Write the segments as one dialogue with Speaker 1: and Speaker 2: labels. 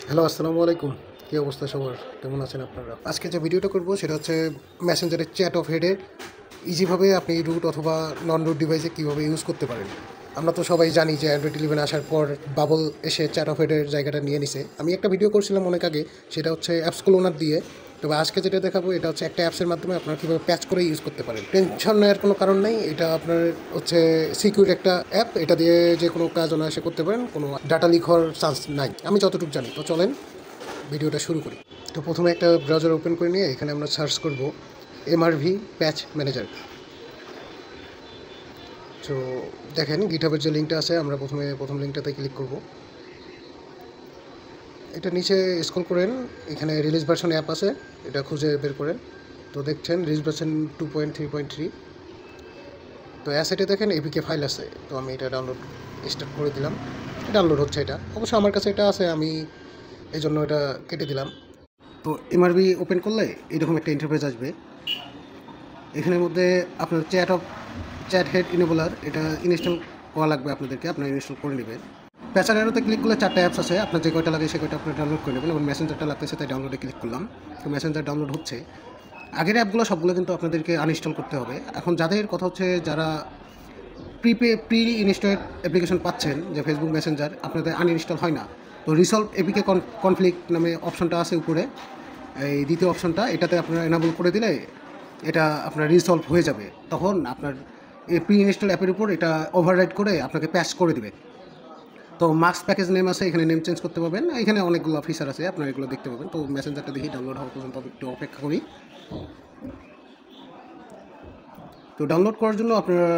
Speaker 1: Hello, আসসালামু আলাইকুম। কী অবস্থা সবার? কেমন আছেন আপনারা? আজকে যে ভিডিওটা করব সেটা হচ্ছে মেসেঞ্জারের চ্যাট অফ হেডে ইজিভাবে আপনি রুট অথবা নন রুট ডিভাইসে কীভাবে ইউজ করতে পারেন। আমরা তো সবাই জানি যে অ্যান্ড্রয়েড 11 আসার পর বাবল এসে চ্যাট অফ হেডের জায়গাটা নিয়ে নিছে। আমি একটা ভিডিও করছিলাম অনেক আগে, সেটা হচ্ছে অ্যাপস ক্লোনার দিয়ে। তবে আজকে যেটা দেখাবো এটা হচ্ছে একটা অ্যাপসের মাধ্যমে আপনারা কীভাবে প্যাচ করে ইউজ করতে পারেন। টেনশন নেওয়ার কোনো কারণ নেই, এটা আপনার হচ্ছে সিকিউর একটা অ্যাপ। এটা দিয়ে যে কোনো কাজ অনায়াসে করতে পারেন, কোনো ডাটা লিক হওয়ার চান্স নাই আমি যতটুকু জানি। তো চলেন ভিডিওটা শুরু করি। তো প্রথমে একটা ব্রাউজার ওপেন করে নিয়ে এখানে আমরা সার্চ করব এমআরভি প্যাচ ম্যানেজার। তো দেখেন গিটহাবের যে লিঙ্কটা আছে, আমরা প্রথম লিঙ্কটাতে ক্লিক করব। এটা নিচে স্ক্রল করেন, এখানে রিলিজ ভার্সন অ্যাপ আছে, এটা খুঁজে বের করেন। তো দেখছেন রিলিজ ভার্সন 2.3.3। তো অ্যাসেটে দেখেন এপিকে ফাইল আছে। তো আমি এটা ডাউনলোড স্টার্ট করে দিলাম, ডাউনলোড হচ্ছে। এটা অবশ্য আমার কাছে এটা আছে, আমি এই জন্য এটা কেটে দিলাম। তো এমআরবি ওপেন করলে এরকম একটা ইন্টারফেস আসবে। এখানের মধ্যে আপনার চ্যাট হেড ইনেবলার এটা ইনস্টল করা লাগবে আপনাদেরকে, আপনারা ইনস্টল করে নেবেন। প্যাচার এরোতে ক্লিক করলে 4টা অ্যাপস আছে, আপনার যে কয়টা লাগে সে কয়টা আপনি ডাউনলোড করে নেবেন। এবং মেসেঞ্জারটা লাগতেছে তাই ডাউনলোডে ক্লিক করলাম। তো মেসেঞ্জার ডাউনলোড হচ্ছে। আগের অ্যাপগুলো সবগুলো কিন্তু আপনাদেরকে আনইনস্টল করতে হবে। এখন যাদের কথা হচ্ছে যারা প্রি ইনস্টলেড অ্যাপ্লিকেশন পাচ্ছেন, যে ফেসবুক মেসেঞ্জার আপনাদের আনইনস্টল হয় না, তো রিসলভ এপিকে কনফ্লিক্ট নামে অপশনটা আছে উপরে, এই দ্বিতীয় অপশনটা, এটাতে আপনারা এনাবল করে দিলে এটা আপনার রিসলভ হয়ে যাবে। তখন আপনার এই প্রি ইনস্টল অ্যাপের উপর এটা ওভাররাইড করে আপনাকে প্যাচ করে দেবে। তো মাস্ক প্যাকেজ নেম আছে, এখানে নেম চেঞ্জ করতে পারবেন। এখানে অনেকগুলো ফিচার আছে, আপনারা এগুলো দেখতে পাবেন। তো মেসেঞ্জারটা দেখি ডাউনলোড হওয়া পর্যন্ত একটু অপেক্ষা করি। তো ডাউনলোড করার জন্য আপনারা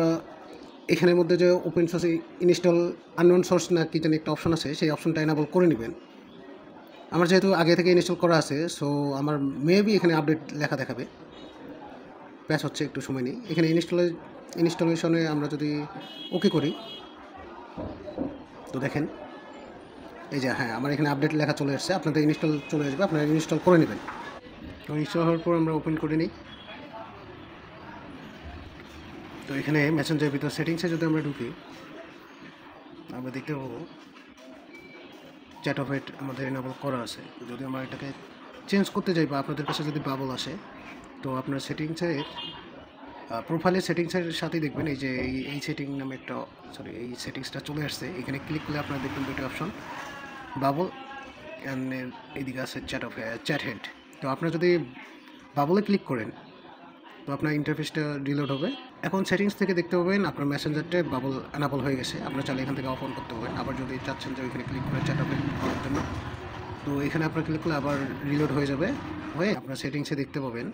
Speaker 1: এখানের মধ্যে যে open source install unknown source না কি জানি একটা অপশন আছে, সেই অপশনটা এনাবল করে নেবেন। আমার যেহেতু আগে থেকে ইনস্টল করা আছে, সো আমার মেবি এখানে আপডেট লেখা দেখাবে। প্যাচ হচ্ছে, একটু সময় নেই। এখানে ইনস্টলেশনে আমরা যদি ওকে করি, তো দেখেন এই যে হ্যাঁ, আমার এখানে আপডেট লেখা চলে আসছে। আপনাদের ইনস্টল চলে আসবে, আপনারা ইনস্টল করে নেবেন। তো ইনস্টল হওয়ার পর আমরা ওপেন করে নিই। তো এখানে মেসেঞ্জারের ভিতর সেটিংসে যদি আমরা ঢুকি, আমরা দেখতে পাবো চ্যাট অফ হেড আমাদের এনাবল করা আছে। যদি আমরা এটাকে চেঞ্জ করতে যাই বা আপনাদের কাছে যদি বাবল আসে, তো আপনার সেটিংসের প্রোফাইলের সেটিংসের সাথেই দেখবেন এই যে এই সেটিং নামে একটা এই সেটিংসটা চলে আসছে। এখানে ক্লিক করলে আপনারা দেখবেন দুটো অপশন, বাবল অ্যান্ড এইদিকে আছে চ্যাট হেড। তো আপনারা যদি বাবলে ক্লিক করেন, তো আপনার ইন্টারফেসটা রিলোড হবে। এখন সেটিংস থেকে দেখতে পাবেন আপনার মেসেঞ্জারটা বাবল অ্যানাবল হয়ে গেছে। আপনার চাইলে এখান থেকে অফ অন করতে পারবেন। আবার যদি চাচ্ছেন যে ওইখানে ক্লিক করে চ্যাট অফ করার জন্য, তো এখানে আপনার ক্লিক করলে আবার রিলোড হয়ে যাবে। হয়ে আপনার সেটিংসে দেখতে পাবেন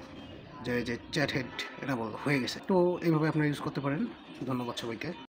Speaker 1: যে চ্যাট হেড অ্যানাবল হয়ে গেছে। তো এইভাবে আপনারা ইউজ করতে পারেন। ধন্যবাদ সবাইকে।